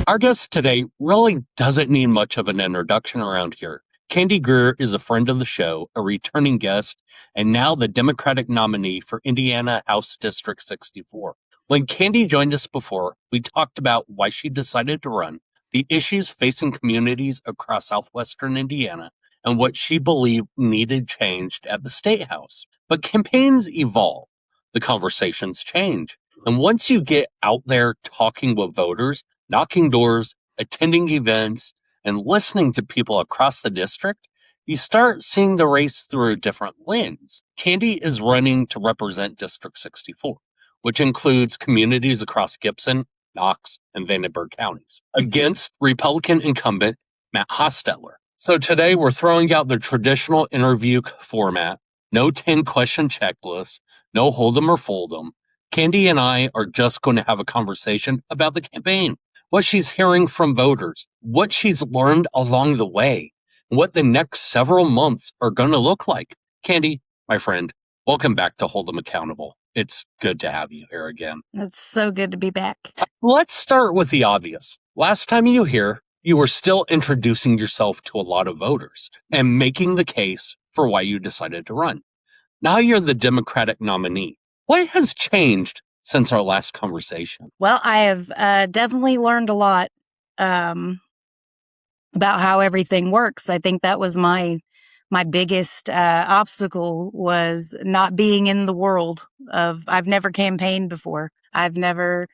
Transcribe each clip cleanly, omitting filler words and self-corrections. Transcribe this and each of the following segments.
Our guest today really doesn't need much of an introduction around here. Candy Greer is a friend of the show, a returning guest, and now the Democratic nominee for Indiana House District 64. When Candy joined us before, we talked about why she decided to run, the issues facing communities across southwestern Indiana, and what she believed needed changed at the State House. But campaigns evolve, the conversations change, and once you get out there talking with voters, knocking doors, attending events, and listening to people across the district, you start seeing the race through a different lens. Candy is running to represent District 64, which includes communities across Gibson, Knox, and Vandenberg counties, against Republican incumbent Matt Hostetler. So today we're throwing out the traditional interview format, no 10-question checklist, no hold 'em or fold 'em. Candy and I are just going to have a conversation about the campaign, what she's hearing from voters, what she's learned along the way, what the next several months are going to look like. Candy, my friend, welcome back to Hold 'em Accountable. It's good to have you here again. It's so good to be back. Let's start with the obvious. Last time you were here, you were still introducing yourself to a lot of voters and making the case for why you decided to run. Now you're the Democratic nominee. What has changed since our last conversation? Well, I have definitely learned a lot about how everything works. I think that was my biggest obstacle, was not being in the world of. I've never campaigned before. I've never,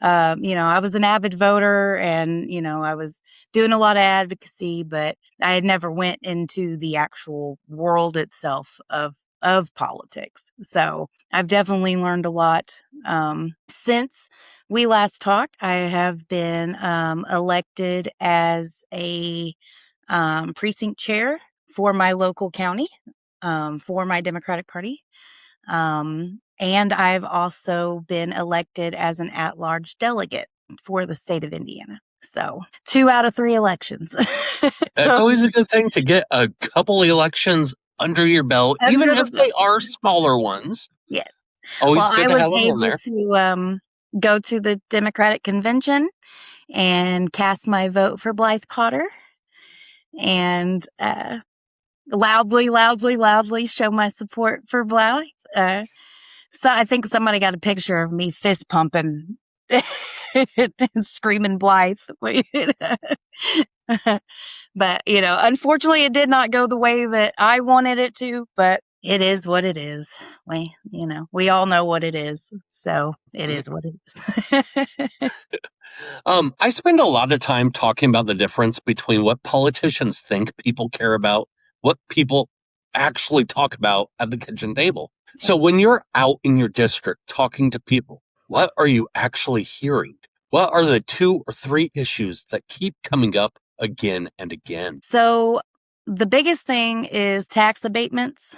I was an avid voter, and I was doing a lot of advocacy, but I had never went into the actual world itself of politics. So I've definitely learned a lot. Since we last talked, I have been elected as a precinct chair for my local county, for my Democratic Party. And I've also been elected as an at-large delegate for the state of Indiana. So 2 out of 3 elections. It's always a good thing to get a couple elections under your belt, even if they are smaller ones. Yes. Always good to have them on there. I was able to go to the Democratic convention and cast my vote for Blythe Potter, and loudly show my support for Blythe. So I think somebody got a picture of me fist pumping and screaming Blythe. But, unfortunately it did not go the way that I wanted it to, but it is what it is. We all know what it is. So it is what it is. I spend a lot of time talking about the difference between what politicians think people care about, what people actually talk about at the kitchen table. So when you're out in your district talking to people, what are you actually hearing? What are the 2 or 3 issues that keep coming up again and again? So the biggest thing is tax abatements.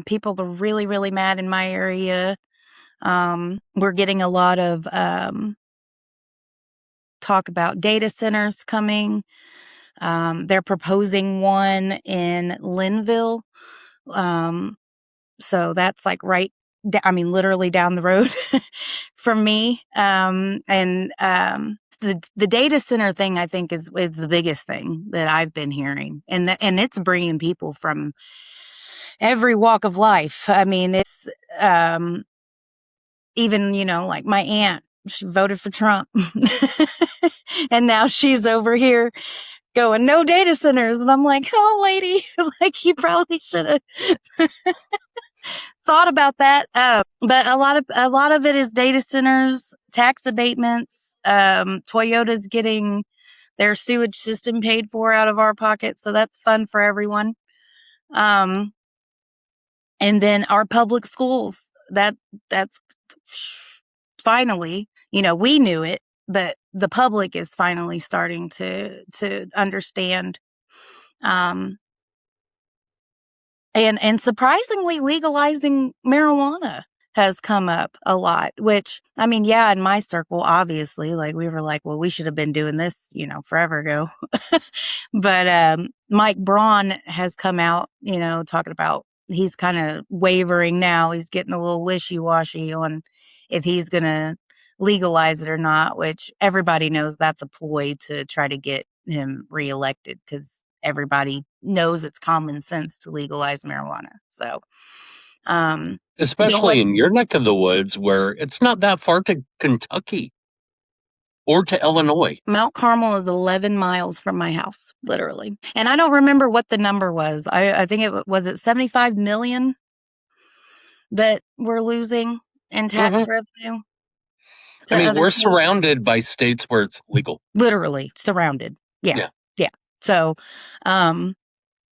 People are really, really mad in my area. We're getting a lot of talk about data centers coming. They're proposing one in Linville. So that's like literally down the road from me. The data center thing, I think, is the biggest thing that I've been hearing, and it's bringing people from every walk of life. I mean, it's even like my aunt, she voted for Trump, and now she's over here going, no data centers, and I'm like, oh, lady, like, you probably should have thought about that. But a lot of it is data centers, tax abatements. Toyota's getting their sewage system paid for out of our pocket, so that's fun for everyone. And then our public schools, that's finally, we knew it, but the public is finally starting to understand. And surprisingly, legalizing marijuana has come up a lot, which, in my circle, obviously, like, we were like, well, we should have been doing this, forever ago. But Mike Braun has come out, talking about, he's kind of wavering now. He's getting a little wishy-washy on if he's going to legalize it or not, which everybody knows that's a ploy to try to get him reelected because everybody knows it's common sense to legalize marijuana. So, don't let Especially in your neck of the woods where it's not that far to Kentucky or to Illinois. Mount Carmel is 11 miles from my house, literally. And I don't remember what the number was. I think it 75 million that we're losing in tax revenue I to mean, other we're states. surrounded by states where it's legal. Literally surrounded. Yeah. Yeah. Yeah. So,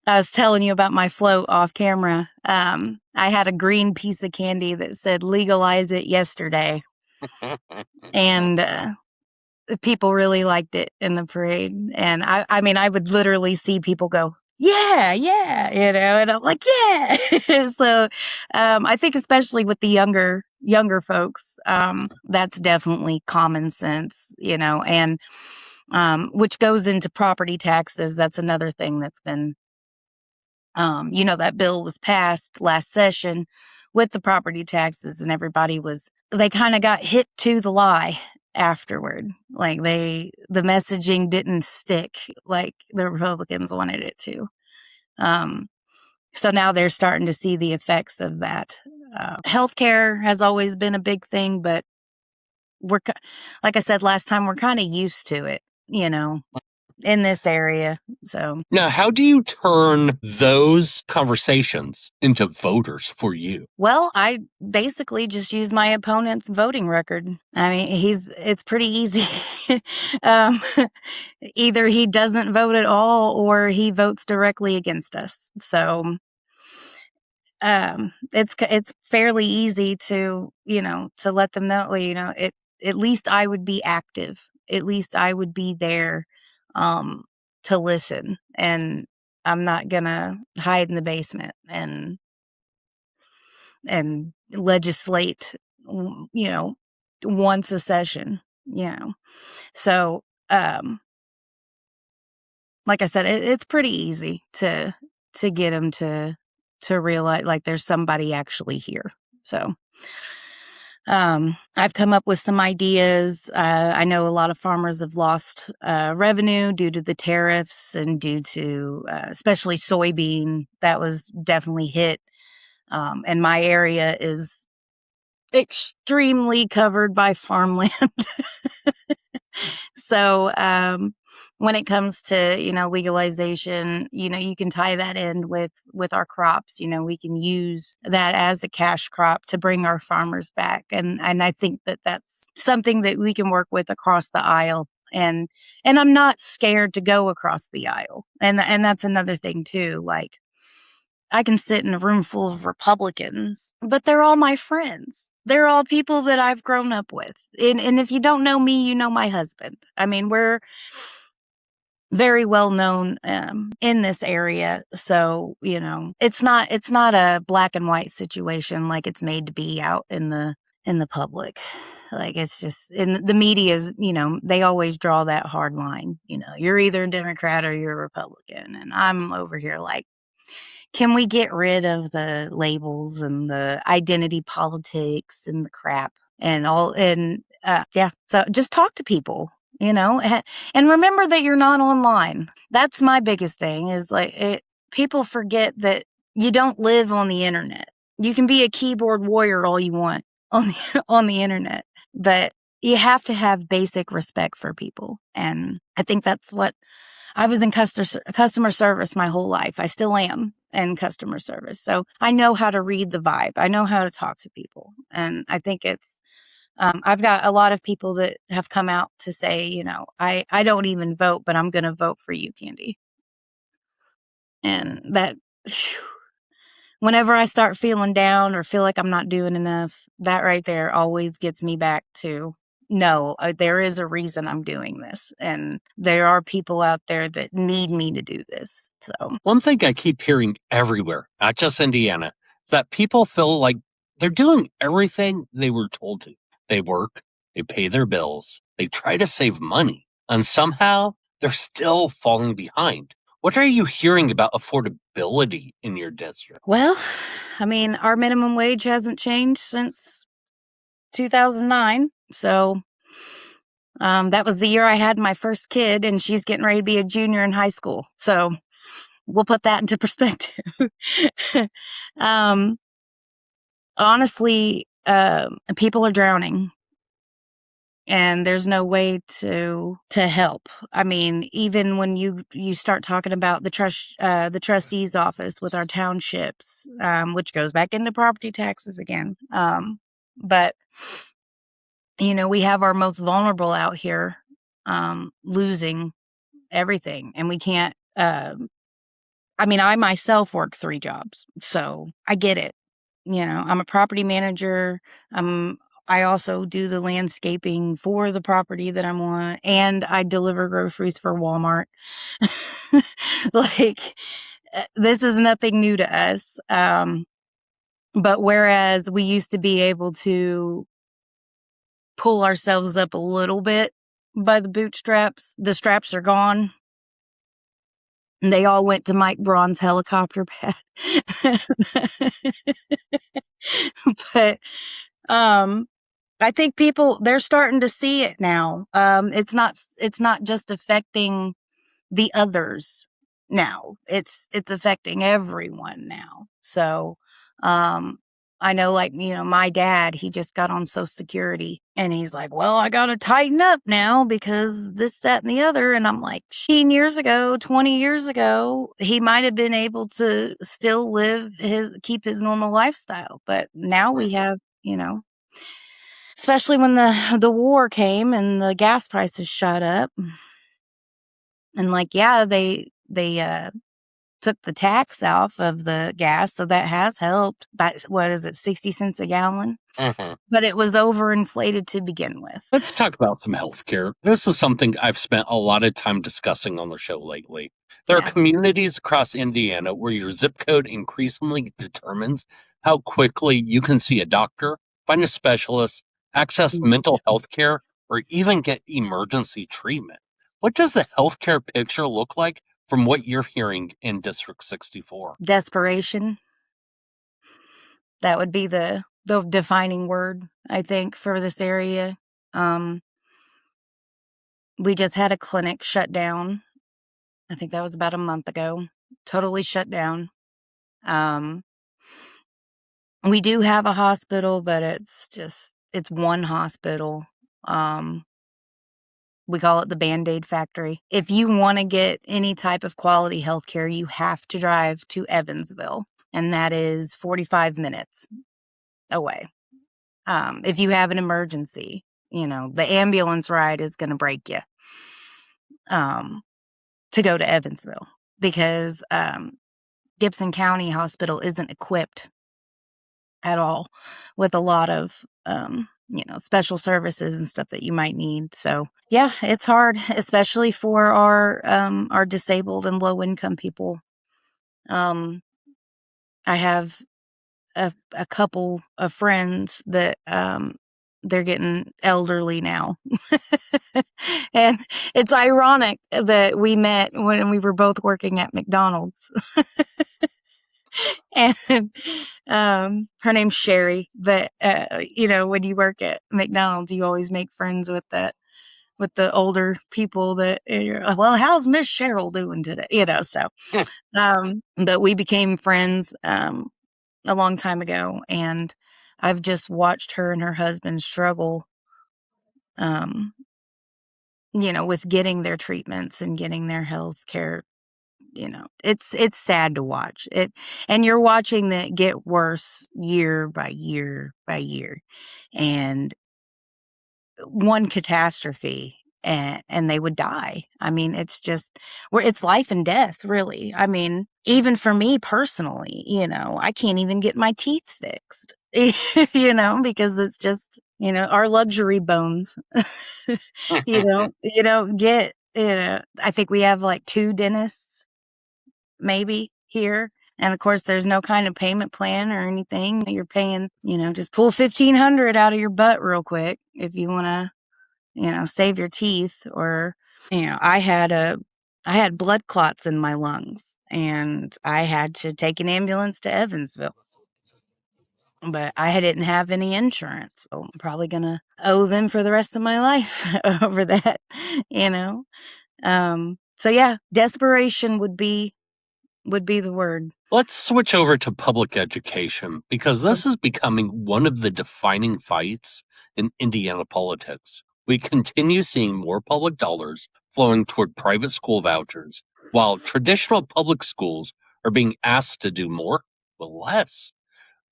I was telling you about my float off camera. I had a green piece of candy that said legalize it yesterday. And people really liked it in the parade. And I mean, I would literally see people go, yeah, yeah, and I'm like, yeah. So, I think especially with the younger folks, that's definitely common sense, and, which goes into property taxes. That's another thing that's been, that bill was passed last session with the property taxes, and they kind of got hit to the lie afterward. Like the messaging didn't stick like the Republicans wanted it to. So now they're starting to see the effects of that. Healthcare has always been a big thing, but like I said last time, we're kind of used to it, in this area. So Now, how do you turn those conversations into voters for you? well, I basically just use my opponent's voting record. I mean, it's pretty easy. um, Either he doesn't vote at all or he votes directly against us. So, it's fairly easy to, to let them know, at least I would be active. At least I would be there, to listen, and I'm not gonna hide in the basement and legislate, once a session. So, like I said, it's pretty easy to get them to realize like there's somebody actually here. So, I've come up with some ideas. I know a lot of farmers have lost revenue due to the tariffs and due to especially soybean. That was definitely hit. And my area is extremely covered by farmland. So, when it comes to, legalization, you can tie that in with our crops. We can use that as a cash crop to bring our farmers back. And I think that that's something that we can work with across the aisle. And I'm not scared to go across the aisle. And that's another thing too. Like, I can sit in a room full of Republicans, but they're all my friends. They're all people that I've grown up with. And if you don't know me, you know my husband. I mean, we're very well known in this area. So, it's not a black and white situation like it's made to be out in the public. Like, it's just in the media, they always draw that hard line. You're either a Democrat or you're a Republican. And I'm over here like, can we get rid of the labels and the identity politics and the crap and all? And yeah, so just talk to people, and remember that you're not online. That's my biggest thing is like people forget that you don't live on the internet. You can be a keyboard warrior all you want on on the internet, but you have to have basic respect for people. And I think that's what I was in customer service my whole life. I still am in customer service. So I know how to read the vibe. I know how to talk to people. And I think I've got a lot of people that have come out to say, I don't even vote, but I'm going to vote for you, Candy. And that, whenever I start feeling down or feel like I'm not doing enough, that right there always gets me back to, no, there is a reason I'm doing this. And there are people out there that need me to do this. So, One thing I keep hearing everywhere, not just Indiana, is that people feel like they're doing everything they were told to. They work, they pay their bills, they try to save money, and somehow they're still falling behind. What are you hearing about affordability in your district? well, I mean, our minimum wage hasn't changed since 2009. So That was the year I had my first kid, and she's getting ready to be a junior in high school. So we'll put that into perspective. um, honestly, people are drowning, and there's no way to help. I mean, even when you start talking about the trustee's office with our townships, which goes back into property taxes again. But we have our most vulnerable out here, losing everything, and we can't. I mean, I myself work 3 jobs, so I get it. I'm a property manager. I also do the landscaping for the property that I'm on, and I deliver groceries for Walmart. Like, this is nothing new to us. But whereas we used to be able to pull ourselves up a little bit by the bootstraps, the straps are gone. And they all went to Mike Braun's helicopter pad. But I think people, they're starting to see it now. It's not just affecting the others now. It's affecting everyone now. So, um, I know, like, my dad, he just got on Social Security, and he's like, well, I got to tighten up now because this, that, and the other. And I'm like, years ago, 20 years ago, he might have been able to still keep his normal lifestyle. But now we have, especially when the war came and the gas prices shot up. And like, yeah, they took the tax off of the gas, so that has helped. But what is it, 60 cents a gallon? Mhm. But it was overinflated to begin with. Let's talk about some healthcare. This is something I've spent a lot of time discussing on the show lately. There are Yeah. communities across Indiana where your zip code increasingly determines how quickly you can see a doctor, find a specialist, access Mm. mental health care, or even get emergency treatment. What does the healthcare picture look like from what you're hearing in District 64? Desperation. That would be the defining word, I think, for this area. Um, we just had a clinic shut down. I think that was about a month ago. Totally shut down. Um, we do have a hospital, but it's one hospital. Um, we call it the Band-Aid factory. If you want to get any type of quality healthcare, you have to drive to Evansville, and that is 45 minutes away. If you have an emergency, the ambulance ride is going to break you, um, to go to Evansville, because Gibson County Hospital isn't equipped at all with a lot of special services and stuff that you might need. So yeah, it's hard, especially for our disabled and low income people. um I have a couple of friends that they're getting elderly now. And it's ironic that we met when we were both working at McDonald's. And her name's Sherry. But when you work at McDonald's, you always make friends with the older people that you're, well, how's Miss Cheryl doing today? So but we became friends a long time ago, and I've just watched her and her husband struggle, um, with getting their treatments and getting their health care. It's sad to watch it, and you're watching that get worse year by year by year, and one catastrophe, and they would die. I mean, it's life and death, really. I mean, even for me personally, I can't even get my teeth fixed, because it's just, our luxury bones. You don't get, I think we have like 2 dentists maybe here. And of course, there's no kind of payment plan or anything. You're paying, just pull 1,500 out of your butt real quick if you want to, save your teeth. Or, I had blood clots in my lungs, and I had to take an ambulance to Evansville. but I didn't have any insurance, so I'm probably gonna owe them for the rest of my life over that, you know? So yeah, desperation would be the word. Let's switch over to public education because this is becoming one of the defining fights in Indiana politics. We continue seeing more public dollars flowing toward private school vouchers, while traditional public schools are being asked to do more with less.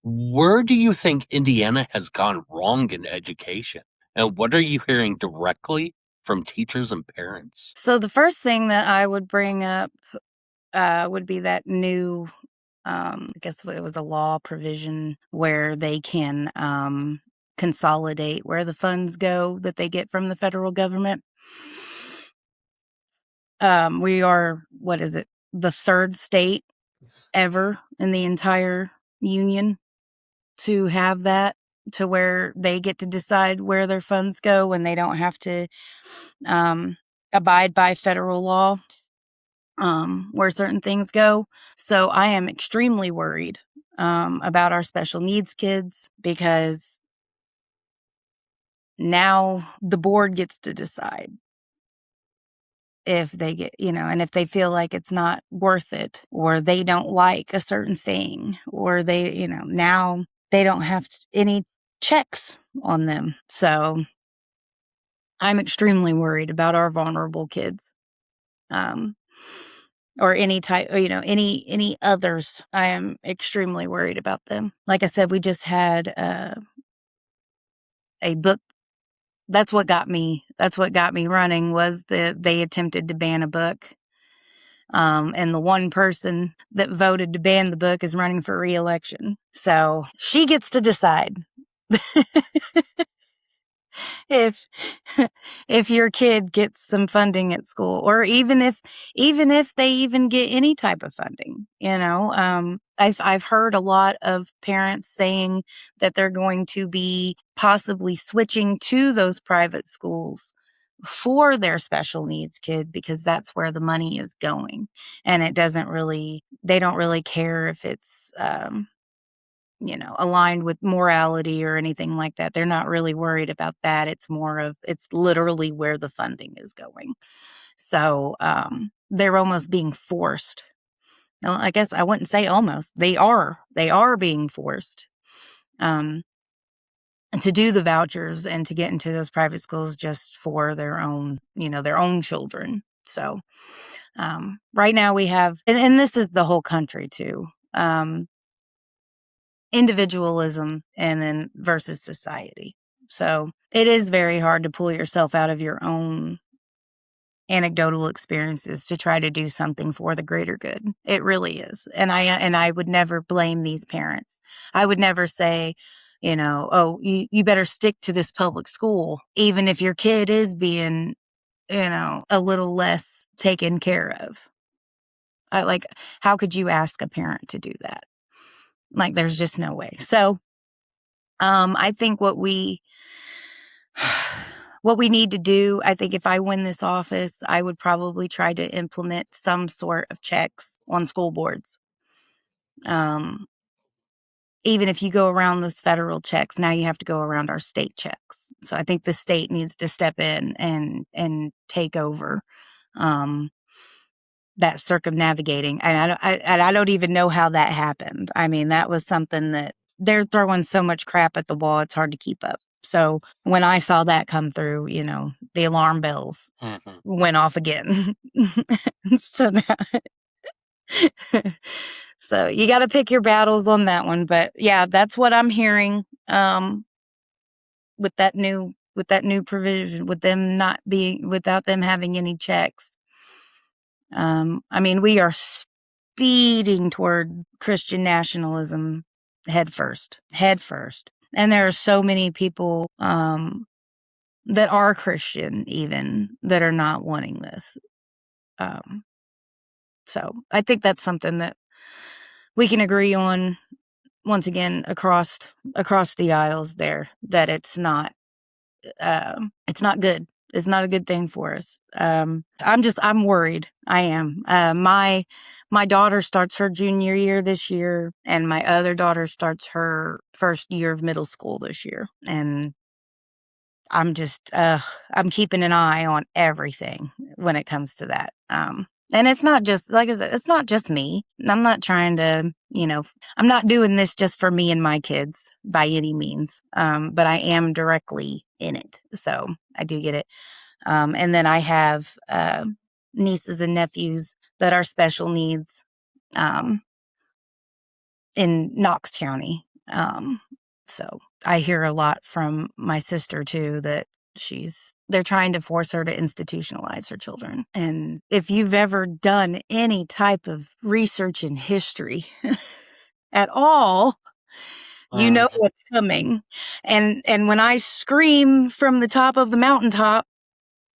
Where do you think Indiana has gone wrong in education? And what are you hearing directly from teachers and parents? So the first thing that I would bring up would be that new, I guess it was a law provision where they can consolidate where the funds go that they get from the federal government. We are, what is it, the third state ever in the entire union to have that, to where they get to decide where their funds go when they don't have to abide by federal law, where certain things go. So I am extremely worried about our special needs kids, because now the board gets to decide if they get, and if they feel like it's not worth it, or they don't like a certain thing, or they, now they don't have any checks on them. So I'm extremely worried about our vulnerable kids. Or any type, any others. I am extremely worried about them. Like I said, we just had a book. That's what got me running, was that they attempted to ban a book. And the one person that voted to ban the book is running for re-election. So she gets to decide if if your kid gets some funding at school, or even if they even get any type of funding. I've heard a lot of parents saying that they're going to be possibly switching to those private schools for their special needs kid, because that's where the money is going, and they don't really care if it's aligned with morality or anything like that. They're not really worried about that. It's literally where the funding is going. So they're almost being forced. Well, I guess I wouldn't say almost. They are being forced to do the vouchers and to get into those private schools just for their own, their own children. So right now we have, and this is the whole country too, individualism and then versus society. So it is very hard to pull yourself out of your own anecdotal experiences to try to do something for the greater good. It really is. And I would never blame these parents. I would never say, oh, you better stick to this public school, even if your kid is being, a little less taken care of. How could you ask a parent to do that? Like, there's just no way. So I think what we need to do, I think if I win this office, I would probably try to implement some sort of checks on school boards. Even if you go around those federal checks, now you have to go around our state checks. So I think the state needs to step in and take over that circumnavigating. And I don't even know how that happened. I mean, that was something that they're throwing so much crap at the wall, it's hard to keep up. So when I saw that come through, the alarm bells went off again. So now, so you got to pick your battles on that one. But yeah, that's what I'm hearing with that new provision, without them having any checks. I mean, we are speeding toward Christian nationalism head first. And there are so many people that are Christian even that are not wanting this. So I think that's something that we can agree on, once again, across the aisles there, that it's not good. It's not a good thing for us. I'm worried. I am. My daughter starts her junior year this year, and my other daughter starts her first year of middle school this year. And I'm keeping an eye on everything when it comes to that. And it's not just, like I said, it's not just me. I'm not trying to, I'm not doing this just for me and my kids by any means. But I am directly in it. So I do get it. And then I have nieces and nephews that are special needs in Knox County. So I hear a lot from my sister too that they're trying to force her to institutionalize her children. And if you've ever done any type of research in history at all, you know what's coming. And when I scream from the top of the mountaintop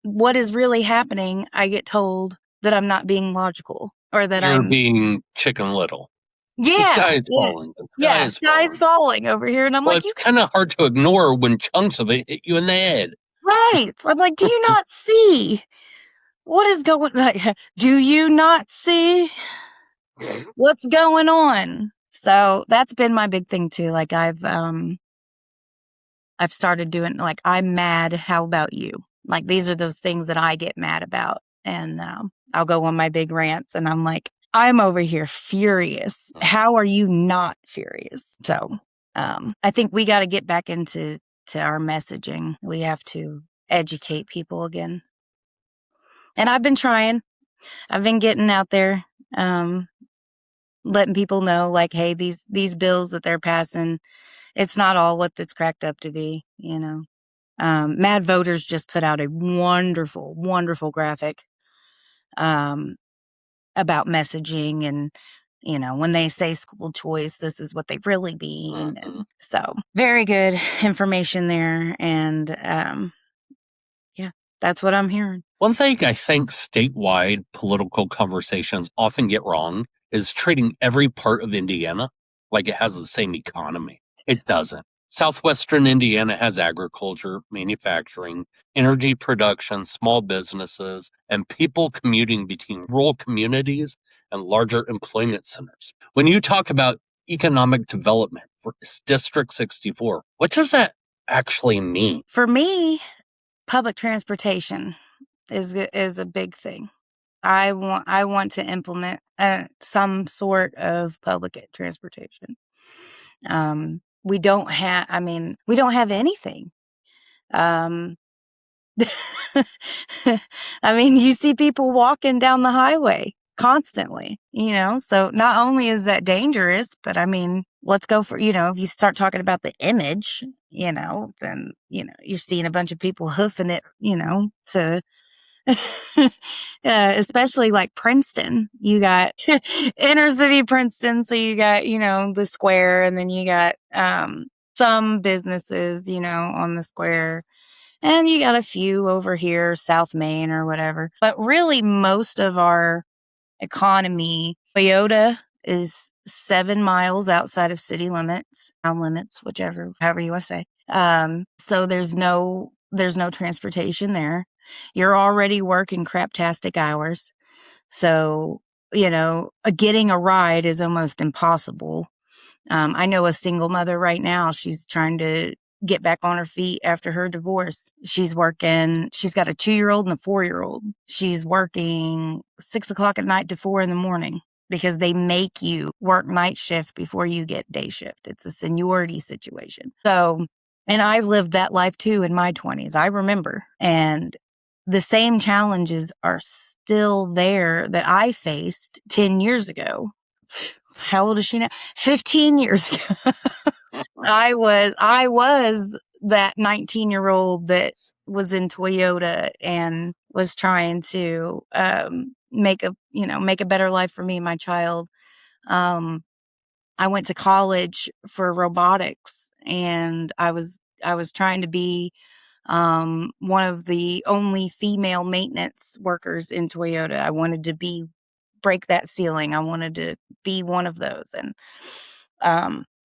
what is really happening, I get told that I'm not being logical or that You're I'm being Chicken Little. yeah, The sky is yeah. falling. The sky Yeah, is sky's falling over here. And I'm Well, like, it's kind of hard to ignore when chunks of it hit you in the head. right. I'm like, do you not see what is going do you not see what's going on? So that's been my big thing too. Like I've started doing like, I'm mad. How about you? Like these are those things that I get mad about. And I'll go on my big rants and I'm like, I'm over here furious. How are you not furious? So I think we got to get back into our messaging. We have to educate people again. And I've been trying. I've been getting out there, letting people know, like, hey, these bills that they're passing, it's not all what it's cracked up to be, Mad Voters just put out a wonderful, wonderful graphic about messaging and, when they say school choice, this is what they really mean. And so very good information there. And yeah, that's what I'm hearing. One thing I think statewide political conversations often get wrong is treating every part of Indiana like it has the same economy. It doesn't. Southwestern Indiana has agriculture, manufacturing, energy production, small businesses, and people commuting between rural communities and larger employment centers. When you talk about economic development for District 64, what does that actually mean? For me, public transportation is a big thing. I want to implement some sort of public transportation. We don't have anything. I mean, you see people walking down the highway constantly, so not only is that dangerous, but I mean, let's go for, if you start talking about the image, then, you're seeing a bunch of people hoofing it, to especially like Princeton. You got inner city Princeton. So you got, the square, and then you got some businesses, on the square. And you got a few over here, South Main or whatever. But really, most of our economy, Toyota is 7 miles outside of city limits, town limits, however you want to say. So there's no transportation there. You're already working craptastic hours. So, getting a ride is almost impossible. I know a single mother right now. She's trying to get back on her feet after her divorce. She's working. She's got a 2-year-old and a 4-year-old. She's working 6 o'clock at night to 4 in the morning because they make you work night shift before you get day shift. It's a seniority situation. So, and I've lived that life too in my 20s. I remember. And the same challenges are still there that I faced 10 years ago. How old is she now? 15 years ago. I was that 19-year-old that was in Toyota and was trying to make a better life for me and my child. I went to college for robotics, and I was trying to be one of the only female maintenance workers in Toyota. I wanted to break that ceiling. I wanted to be one of those. And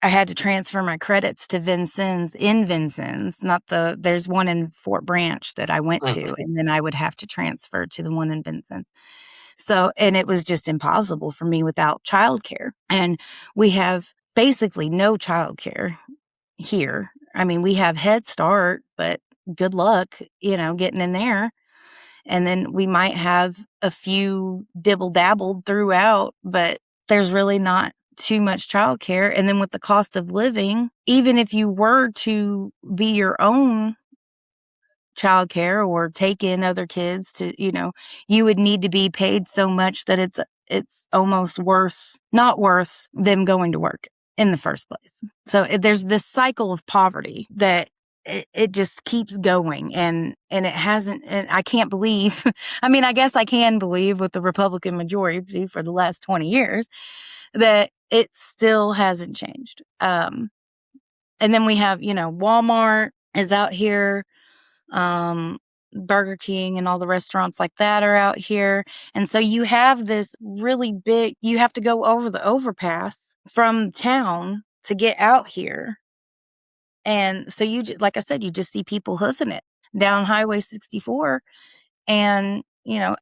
I had to transfer my credits to Vincennes in Vincennes, not there's one in Fort Branch that I went to, and then I would have to transfer to the one in Vincennes. So, and it was just impossible for me without childcare. And we have basically no childcare here. I mean, we have Head Start, but good luck, getting in there. And then we might have a few dibble dabbled throughout, but there's really not too much childcare. And then with the cost of living, even if you were to be your own childcare or take in other kids to, you would need to be paid so much that it's almost not worth them going to work in the first place. So there's this cycle of poverty that it just keeps going, and it hasn't, and I can't believe, I mean, I guess I can believe with the Republican majority for the last 20 years that it still hasn't changed. And then we have, Walmart is out here, Burger King and all the restaurants like that are out here. And so you have this really big, you have to go over the overpass from town to get out here. And so like I said, you just see people hoofing it down Highway 64. And,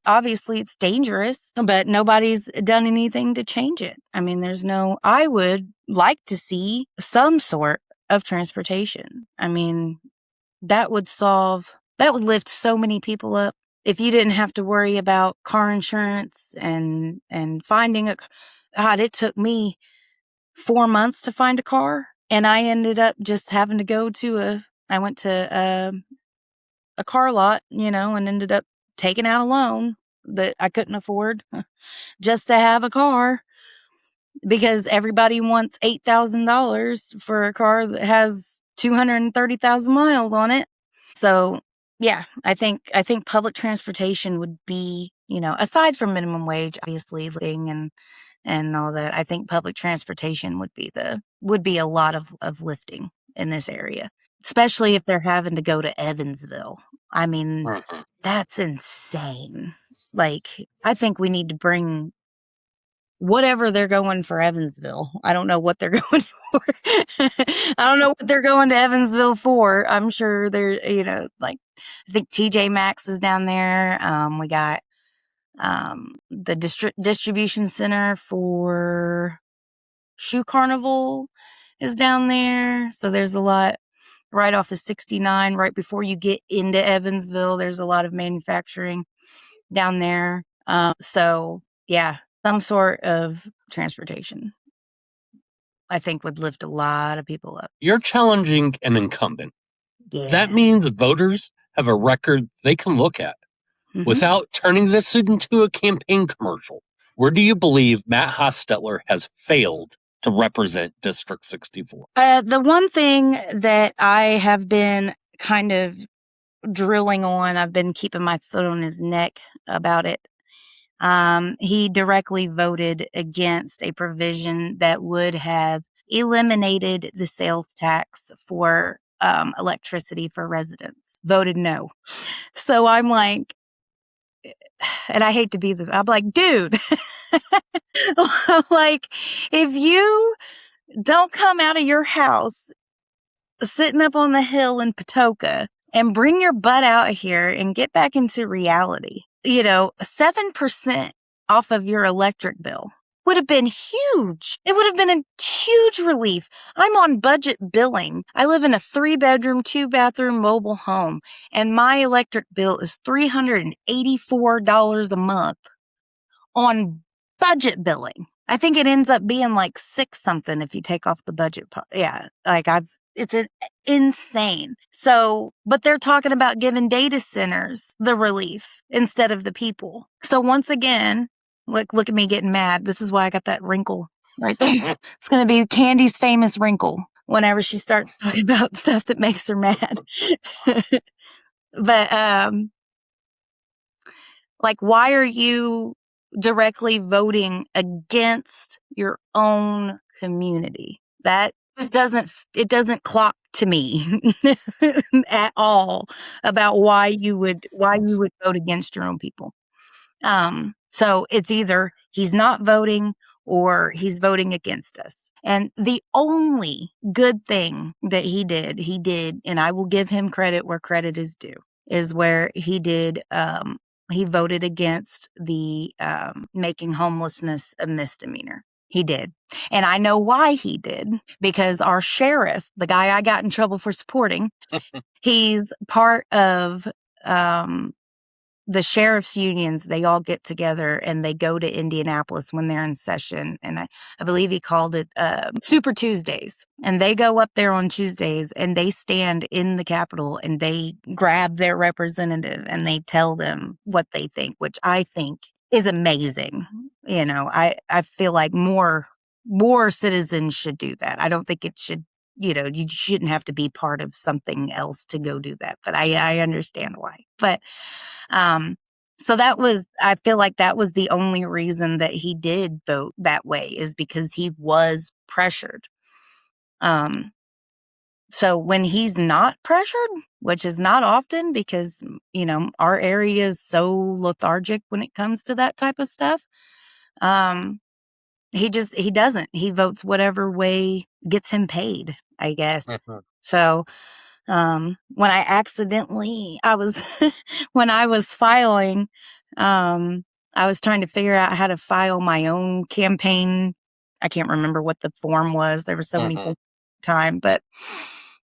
obviously it's dangerous, but nobody's done anything to change it. I mean, I would like to see some sort of transportation. I mean, that would lift so many people up. If you didn't have to worry about car insurance and finding God, it took me 4 months to find a car. And I ended up just having to I went to a car lot, and ended up taking out a loan that I couldn't afford just to have a car, because everybody wants $8,000 for a car that has 230,000 miles on it. So yeah, I think public transportation would be, aside from minimum wage, obviously, and all that, I think public transportation would be a lot of lifting in this area, especially if they're having to go to Evansville. I mean, that's insane. Like, I think we need to bring whatever they're going for Evansville. I don't know what they're going for. I don't know what they're going to Evansville for. I'm sure they're, like, I think TJ Maxx is down there. We got the distribution center for Shoe Carnival is down there. So there's a lot right off of 69, right before you get into Evansville. There's a lot of manufacturing down there. So yeah, some sort of transportation, I think, would lift a lot of people up. You're challenging an incumbent. Yeah. That means voters have a record they can look at. Mhm. Without turning this into a campaign commercial, where do you believe Matt Hostetler has failed to represent District 64? The one thing that I have been kind of drilling on, I've been keeping my foot on his neck about it. He directly voted against a provision that would have eliminated the sales tax for electricity for residents. Voted no. So I'm like, and I hate to be this, I'm like, dude, like, if you don't come out of your house sitting up on the hill in Patoka and bring your butt out here and get back into reality, 7% off of your electric bill would have been huge. It would have been a huge relief. I'm on budget billing. I live in a 3-bedroom, 2-bathroom mobile home, and my electric bill is $384 a month on budget billing. I think it ends up being like 6 something if you take off the budget. Yeah, like it's insane. So, but they're talking about giving data centers the relief instead of the people. So once again, look at me getting mad. This is why I got that wrinkle right there. It's going to be Candy's famous wrinkle whenever she starts talking about stuff that makes her mad. But, like, why are you directly voting against your own community? That just doesn't clock to me at all about why you would vote against your own people. So it's either he's not voting or he's voting against us. And the only good thing that he did, and I will give him credit where credit is due, is where he voted against the making homelessness a misdemeanor. He did. And I know why he did, because our sheriff, the guy I got in trouble for supporting, he's part of the sheriff's unions. They all get together and they go to Indianapolis when they're in session. And I believe he called it Super Tuesdays. And they go up there on Tuesdays and they stand in the Capitol and they grab their representative and they tell them what they think, which I think is amazing. You know, I feel like more citizens should do that. I don't think it should, you know, you shouldn't have to be part of something else to go do that. But I understand why. But so I feel like that was the only reason that he did vote that way, is because he was pressured. So when he's not pressured, which is not often because, you know, our area is so lethargic when it comes to that type of stuff, he doesn't. He votes whatever way gets him paid, I guess. So when I was when I was filing, I was trying to figure out how to file my own campaign. I can't remember what the form was. There were so many things at the time, but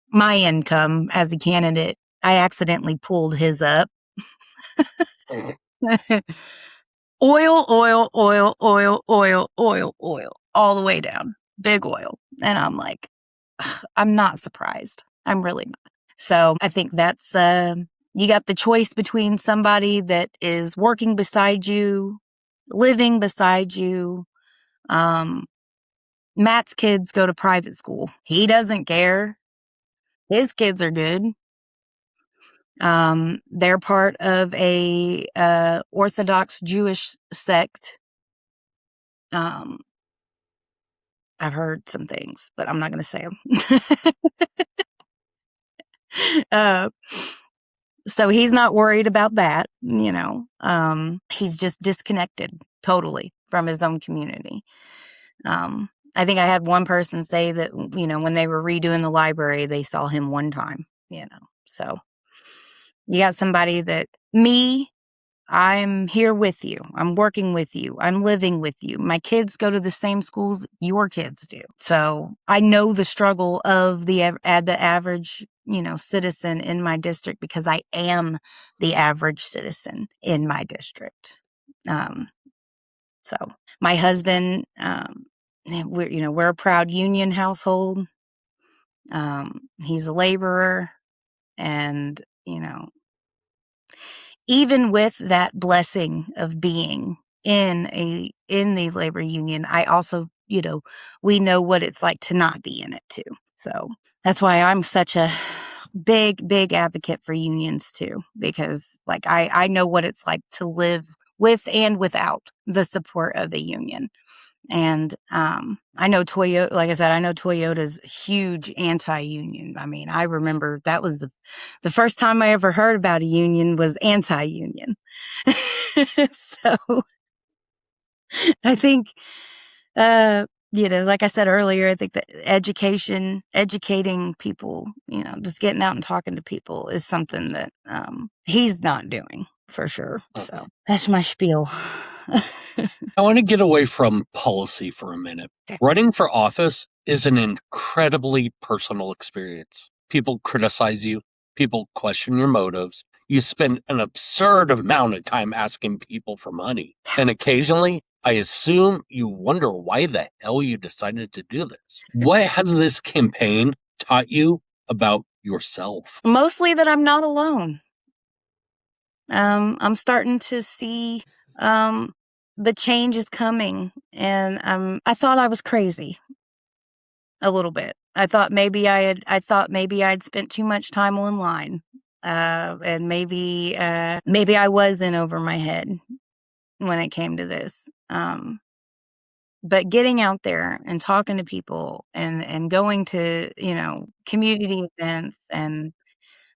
my income as a candidate, I accidentally pulled his up. Oil, oil, oil, oil, oil, oil, oil, all the way down. Big oil. And I'm like, I'm not surprised. I'm really not. So I think that's, you got the choice between somebody that is working beside you, living beside you. Matt's kids go to private school. He doesn't care. His kids are good. They're part of a Orthodox Jewish sect. I've heard some things, but I'm not going to say them. So he's not worried about that, you know. He's just disconnected totally from his own community. I think I had one person say that, you know, when they were redoing the library, they saw him one time, you know. So you got somebody that, I'm here with you. I'm working with you. I'm living with you. My kids go to the same schools your kids do. So I know the struggle of the average, you know, citizen in my district, because I am the average citizen in my district. So my husband, we're a proud union household. He's a laborer, and, you know, even with that blessing of being in the labor union, I also, you know, we know what it's like to not be in it too. So that's why I'm such a big advocate for unions too, because like I know what it's like to live with and without the support of the union. And I know Toyota, like I said, I know Toyota's huge anti-union. I mean, I remember that was the first time I ever heard about a union was anti-union. So I think, you know, like I said earlier, I think that educating people, you know, just getting out and talking to people is something that he's not doing for sure. So that's my spiel. I want to get away from policy for a minute. Running for office is an incredibly personal experience. People criticize you, people question your motives. You spend an absurd amount of time asking people for money. And occasionally, I assume you wonder why the hell you decided to do this. What has this campaign taught you about yourself? Mostly that I'm not alone. I'm starting to see the change is coming, and I thought I was crazy a little bit. I thought maybe I'd spent too much time online, and maybe I was in over my head when it came to this. But getting out there and talking to people and going to, you know, community events and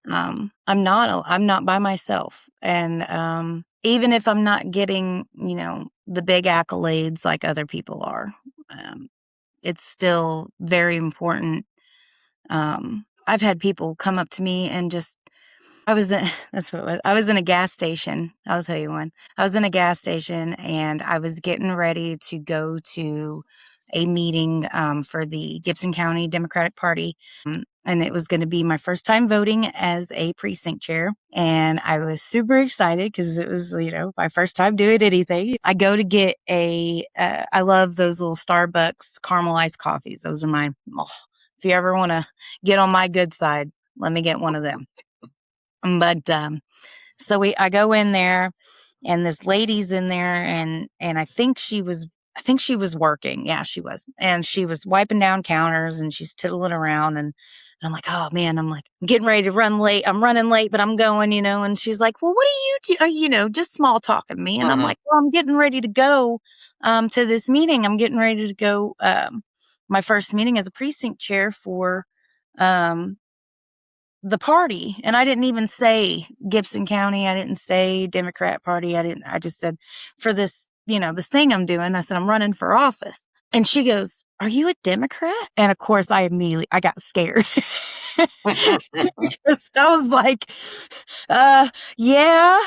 I'm not by myself. And even if I'm not getting, the big accolades like other people are, it's still very important. I've had people come up to me and just I was in that's what it was. I was in a gas station. I'll tell you one. I was in a gas station and I was getting ready to go to a meeting for the Gibson County Democratic Party. And it was going to be my first time voting as a precinct chair. And I was super excited because it was, my first time doing anything. I go to get I love those little Starbucks caramelized coffees. Those are mine. Oh, if you ever want to get on my good side, let me get one of them. But so I go in there, and this lady's in there, and I think she was working. Yeah, she was, and she was wiping down counters, and she's titillating around, and I'm like, oh man, I'm getting ready to run late. I'm running late, but I'm going, and she's like, well, what do you do? Just small talking me, and I'm like, well, I'm getting ready to go to this meeting. I'm getting ready to go my first meeting as a precinct chair for um the party. And I didn't even say Gibson County. I didn't say Democrat Party. I just said for this, this thing I'm doing, I said, I'm running for office. And she goes, are you a Democrat? And of course I got scared. Because I was like, yeah.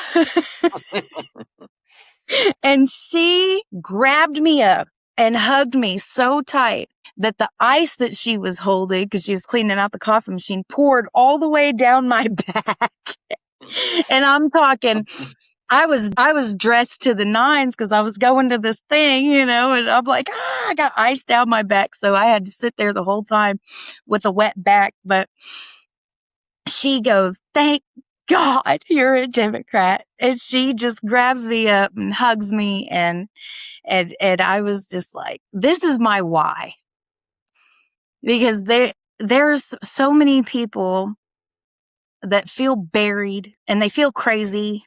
And she grabbed me up and hugged me so tight that the ice that she was holding, because she was cleaning out the coffee machine, poured all the way down my back. And I'm talking, I was dressed to the nines because I was going to this thing, and I'm like, I got ice down my back. So I had to sit there the whole time with a wet back. But she goes, thank God you're a Democrat. And she just grabs me up and hugs me. And I was just like, this is my why. Because there's so many people that feel buried and they feel crazy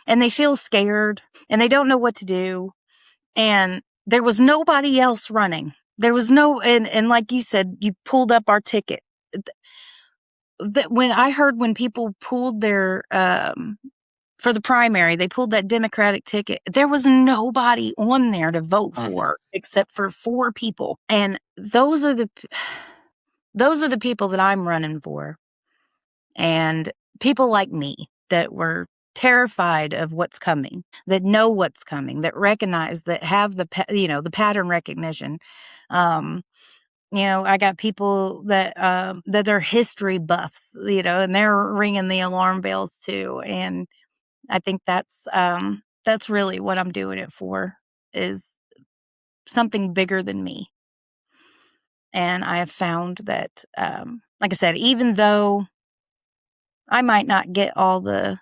and they feel scared and they don't know what to do. And there was nobody else running. There was and like you said, you pulled up our ticket. When I heard when people pulled their, for the primary, they pulled that Democratic ticket, there was nobody on there to vote for except for 4 people. And those are the people that I'm running for. And people like me that were terrified of what's coming, that know what's coming, that recognize, that have the pattern recognition. I got people that are history buffs, and they're ringing the alarm bells too. And I think that's really what I'm doing it for, is something bigger than me. And I have found that, like I said, even though I might not get all the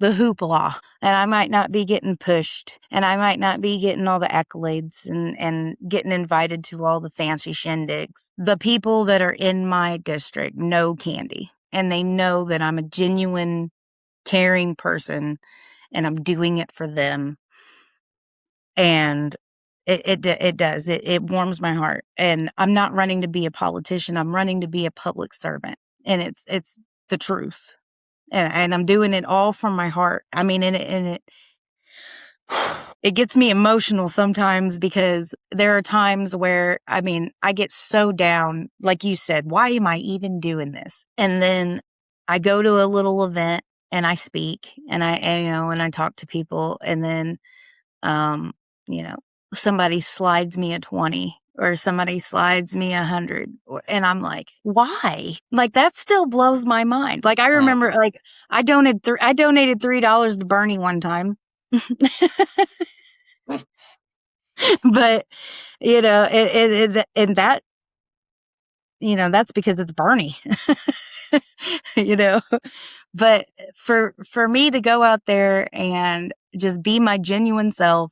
hoopla, and I might not be getting pushed, and I might not be getting all the accolades and getting invited to all the fancy shindigs, the people that are in my district know Candy, and they know that I'm a genuine, caring person, and I'm doing it for them. And it does. It warms my heart. And I'm not running to be a politician. I'm running to be a public servant. And it's the truth. And I'm doing it all from my heart. I mean, it gets me emotional sometimes, because there are times where, I get so down, like you said, why am I even doing this? And then I go to a little event and I speak and I talk to people, and then, you know, somebody slides me a 20 or somebody slides me 100, and I'm like, why? Like, that still blows my mind. Like, I remember, like, I donated $3 to Bernie one time. But, and that, that's because it's Bernie. you know, but for me to go out there and just be my genuine self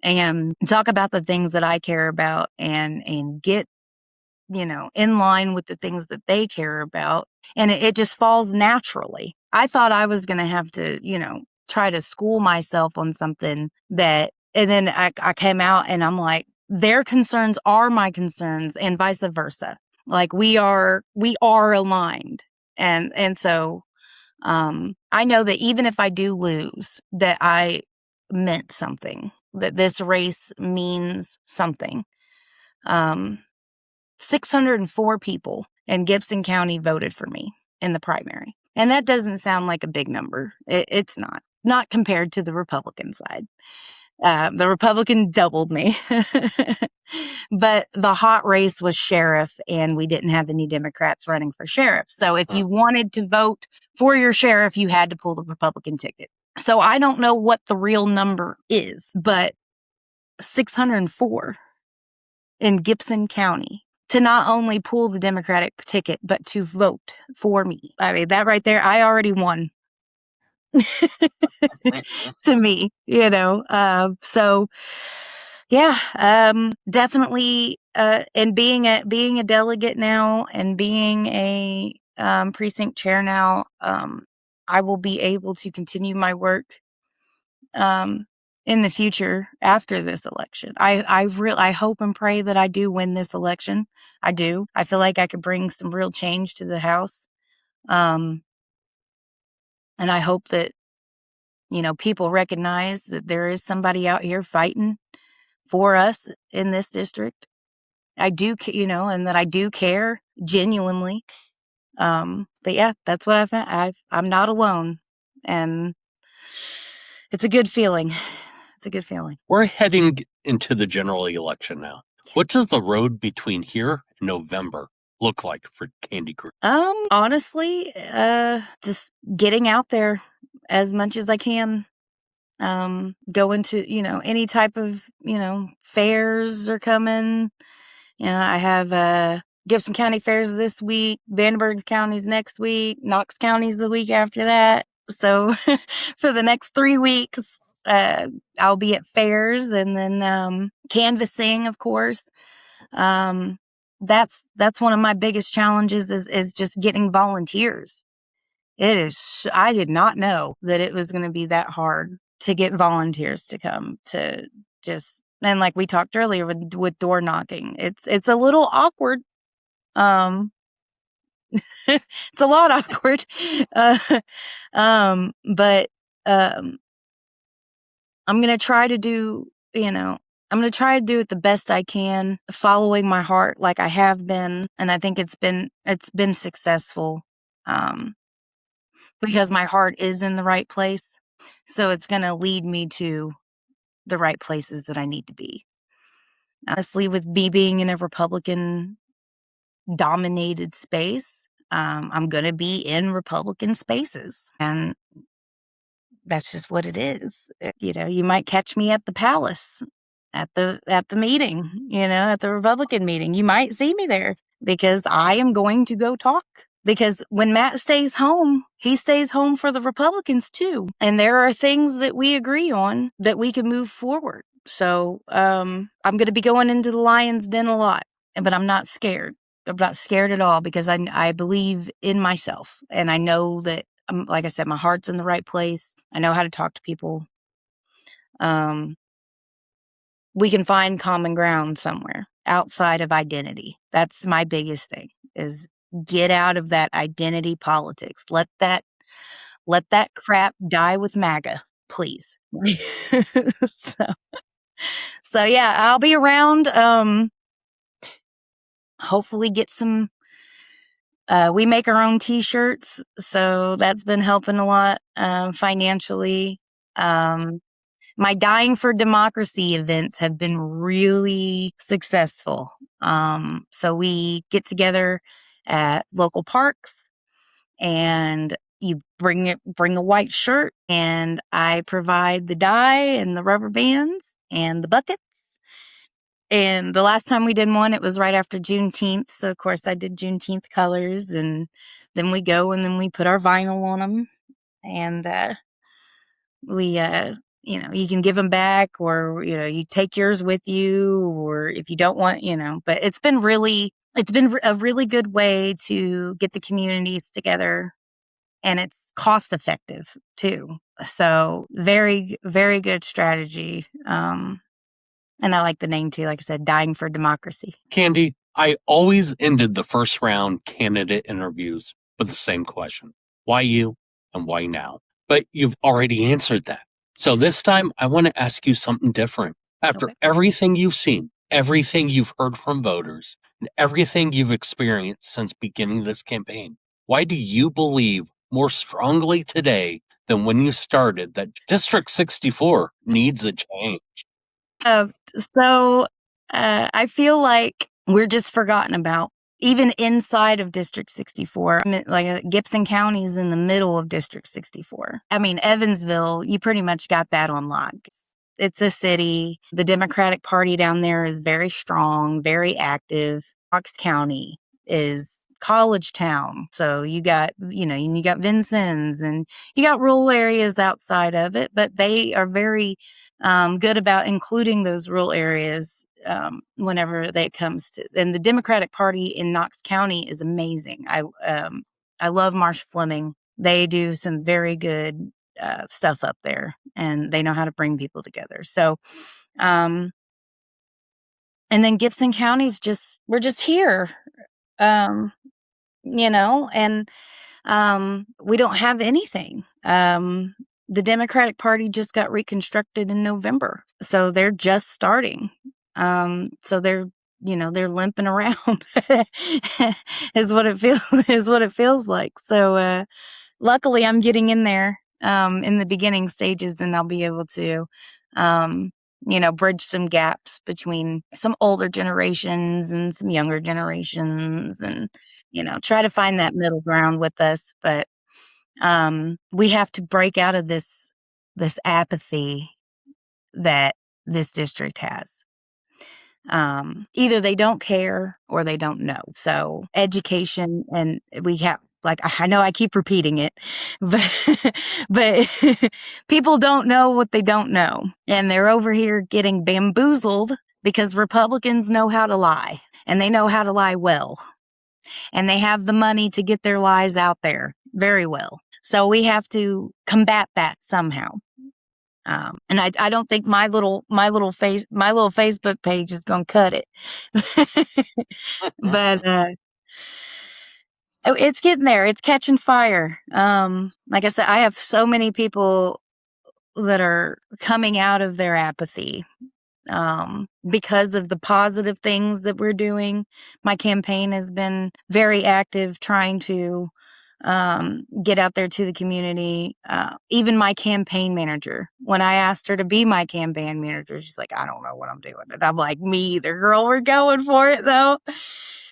and talk about the things that I care about, and get, in line with the things that they care about. And it just falls naturally. I thought I was going to have to, try to school myself on something and then I came out and I'm like, their concerns are my concerns and vice versa. Like, we are aligned. And so I know that even if I do lose, that I meant something, that this race means something. 604 people in Gibson County voted for me in the primary. And that doesn't sound like a big number. It's not compared to the Republican side. The Republican doubled me. But the hot race was sheriff, and we didn't have any Democrats running for sheriff. So if you wanted to vote for your sheriff, you had to pull the Republican ticket. So I don't know what the real number is, but 604 in Gibson County to not only pull the Democratic ticket, but to vote for me. I mean, that right there, I already won. To me, so yeah, definitely, and being a delegate now and being a precinct chair now, I will be able to continue my work in the future after this election. I hope and pray that I do win this election. I do. I feel like I could bring some real change to the House, and I hope that people recognize that there is somebody out here fighting for us in this district. I do, and that I do care genuinely. But yeah, that's what I found. I'm not alone, and it's a good feeling. It's a good feeling. We're heading into the general election now. What does the road between here and November look like for Candy Greer? Honestly, just getting out there as much as I can. Going to, any type of, fairs are coming. I have Gibson County fairs this week, Vandenberg County's next week, Knox County's the week after that. So for the next 3 weeks, I'll be at fairs, and then canvassing, of course. That's one of my biggest challenges is just getting volunteers. It is. I did not know that it was going to be that hard to get volunteers to come to just, and like we talked earlier with door knocking, it's a little awkward. It's a lot awkward. Uh, but I'm gonna try to do, I'm gonna try to do it the best I can, following my heart like I have been, and I think it's been successful. Because my heart is in the right place. So it's going to lead me to the right places that I need to be. Honestly, with me being in a Republican dominated space, I'm going to be in Republican spaces. And that's just what it is. You might catch me at the palace, at the meeting, at the Republican meeting. You might see me there because I am going to go talk. Because when Matt stays home, he stays home for the Republicans too. And there are things that we agree on that we can move forward. So I'm going to be going into the lion's den a lot, but I'm not scared. I'm not scared at all because I believe in myself. And I know that, like I said, my heart's in the right place. I know how to talk to people. We can find common ground somewhere outside of identity. That's my biggest thing, is get out of that identity politics. Let that crap die with MAGA, please. So yeah, I'll be around. Hopefully get some, we make our own t-shirts, so that's been helping a lot, financially. My Dying for Democracy events have been really successful. So we get together at local parks, and you bring a white shirt, and I provide the dye and the rubber bands and the buckets. And the last time we did one, it was right after Juneteenth. So of course I did Juneteenth colors, and then we go and then we put our vinyl on them, and we you can give them back, or you take yours with you, or if you don't want, but it's been a really good way to get the communities together, and it's cost effective too. So very, very good strategy. And I like the name too, like I said, Dying for Democracy. Candy, I always ended the first round candidate interviews with the same question. Why you and why now? But you've already answered that. So this time I want to ask you something different. After Okay. everything you've seen, everything you've heard from voters, and everything you've experienced since beginning this campaign, why do you believe more strongly today than when you started that District 64 needs a change? Uh, I feel like we're just forgotten about. Even inside of District 64, I mean, like Gibson County is in the middle of District 64. I mean, Evansville, you pretty much got that on lock. It's a city. The Democratic Party down there is very strong, very active. Knox County is college town. So you got, you got Vincennes and you got rural areas outside of it, but they are very good about including those rural areas whenever it comes to. And the Democratic Party in Knox County is amazing. I love Marsh Fleming. They do some very good stuff up there, and they know how to bring people together. So, and then Gibson County's we're just here, um, and we don't have anything. The Democratic Party just got reconstructed in November, so they're just starting. So they're limping around, is what it feels like. So luckily, I'm getting in there in the beginning stages, and I'll be able to. Bridge some gaps between some older generations and some younger generations, and try to find that middle ground with us. But we have to break out of this apathy that this district has. Either they don't care or they don't know. So education, and we have, like, I know I keep repeating it, but but people don't know what they don't know, and they're over here getting bamboozled because Republicans know how to lie, and they know how to lie well, and they have the money to get their lies out there very well. So we have to combat that somehow. And I don't think my little Facebook page is gonna cut it. But it's getting there. It's catching fire. Like I said, I have so many people that are coming out of their apathy because of the positive things that we're doing. My campaign has been very active trying to get out there to the community. Even my campaign manager, when I asked her to be my campaign manager, she's like, I don't know what I'm doing. And I'm like, me either, girl. We're going for it though.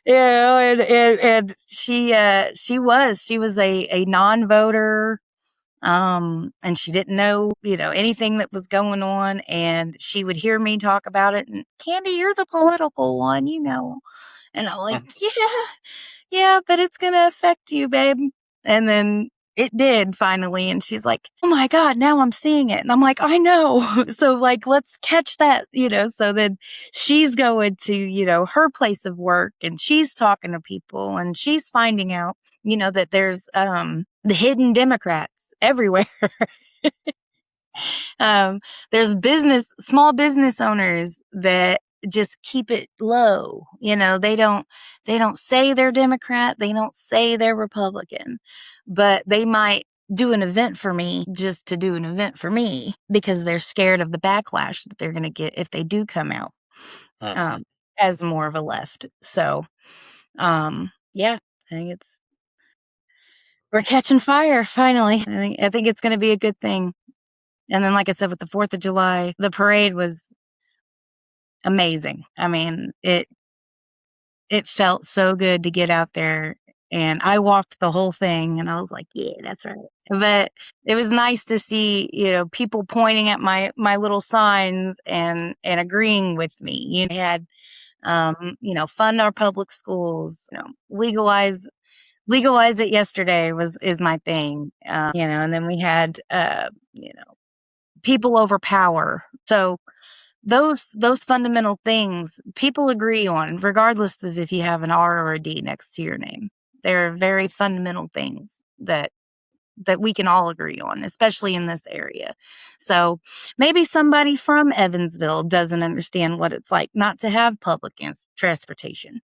And she was a non-voter. And she didn't know, anything that was going on, and she would hear me talk about it, and Candy, you're the political one, and I'm like, yeah, but it's going to affect you, babe. And then it did finally. And she's like, oh my God, now I'm seeing it. And I'm like, I know. So like, let's catch that, so then she's going to, her place of work, and she's talking to people, and she's finding out, that there's, the hidden Democrats everywhere. There's small business owners that just keep it low. They don't say they're Democrat. They don't say they're Republican, but they might do an event for me just to do an event for me because they're scared of the backlash that they're going to get if they do come out as more of a left. So, yeah, I think we're catching fire finally. I think it's going to be a good thing. And then, like I said, with the 4th of July, the parade was amazing. I mean, it felt so good to get out there, and I walked the whole thing, and I was like, yeah, that's right. But it was nice to see, people pointing at my little signs and agreeing with me. They had, fund our public schools, legalize it yesterday is my thing. And then we had, people over power. So those fundamental things people agree on, regardless of if you have an R or a D next to your name. They're very fundamental things that we can all agree on, especially in this area. So maybe somebody from Evansville doesn't understand what it's like not to have public transportation,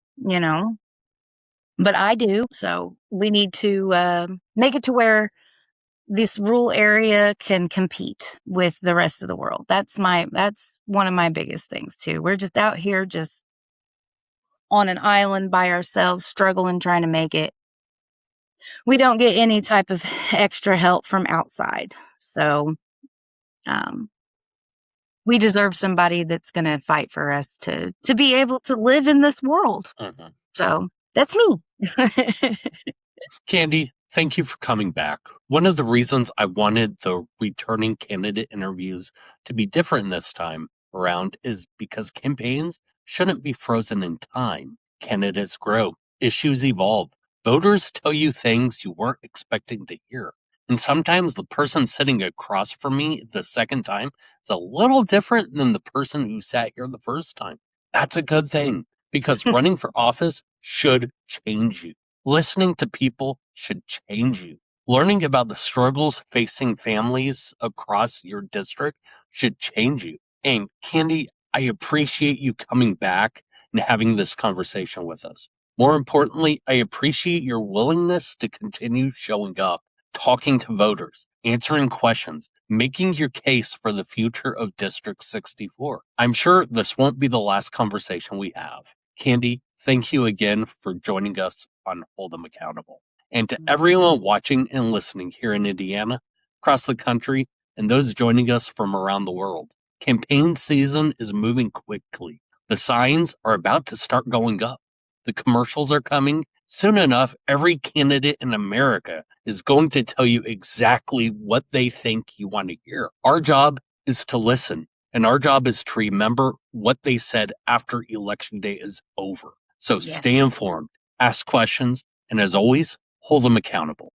but I do. So we need to make it to where this rural area can compete with the rest of the world. That's one of my biggest things too. We're just out here just on an island by ourselves, struggling, trying to make it. We don't get any type of extra help from outside. So, um, we deserve somebody that's going to fight for us to be able to live in this world. Mhm. So that's me. Candy, thank you for coming back. One of the reasons I wanted the returning candidate interviews to be different this time around is because campaigns shouldn't be frozen in time. Candidates grow, issues evolve, voters tell you things you weren't expecting to hear. And sometimes the person sitting across from me the second time is a little different than the person who sat here the first time. That's a good thing because running for office should change you. Listening to people should change you. Learning about the struggles facing families across your district should change you. And Candy, I appreciate you coming back and having this conversation with us. More importantly, I appreciate your willingness to continue showing up, talking to voters, answering questions, making your case for the future of District 64. I'm sure this won't be the last conversation we have. Candy, thank you again for joining us on Hold Them Accountable. And to everyone watching and listening here in Indiana, across the country, and those joining us from around the world, campaign season is moving quickly. The signs are about to start going up. The commercials are coming. Soon enough, every candidate in America is going to tell you exactly what they think you want to hear. Our job is to listen, and our job is to remember what they said after Election Day is over. So Yeah. stay informed, ask questions, and as always, hold them accountable.